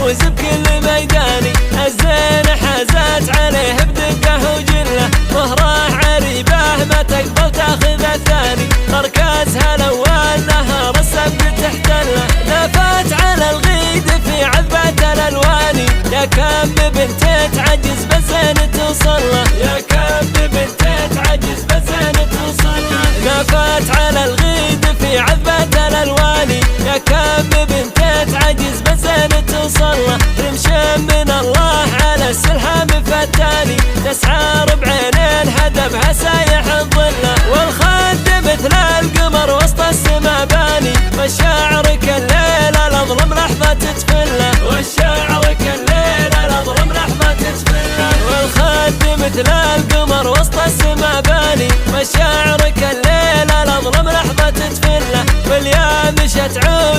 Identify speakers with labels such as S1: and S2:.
S1: يفوز بكل ميداني. الزين حازت عليه بدقه وجله، مهره عريبه ما تقبل تاخذ الثاني. مركزها الاول لها رسم تحتله، نفت على الغيد في عذبة الالواني. يا كم بنت تعجز بالزين توصل له، يا كم بنت تعجز بالزين توصل له. نفت على الغيد في عذبة الالواني، يا كم بنت تعجز بالزين توصل له. رمش من الله على السلحام فتاني، تسعى بعينين هدفها سايح الظله. والخد مثل القمر وسط السما باني، والشاعر كالليل الاظلم لحظه تتفله، والشاعر كالليل الاظلم لحظه تتفله. والخد مثل القمر وسط السما باني، والشاعر كالليل الاظلم لحظه تتفله. واليا مشت عود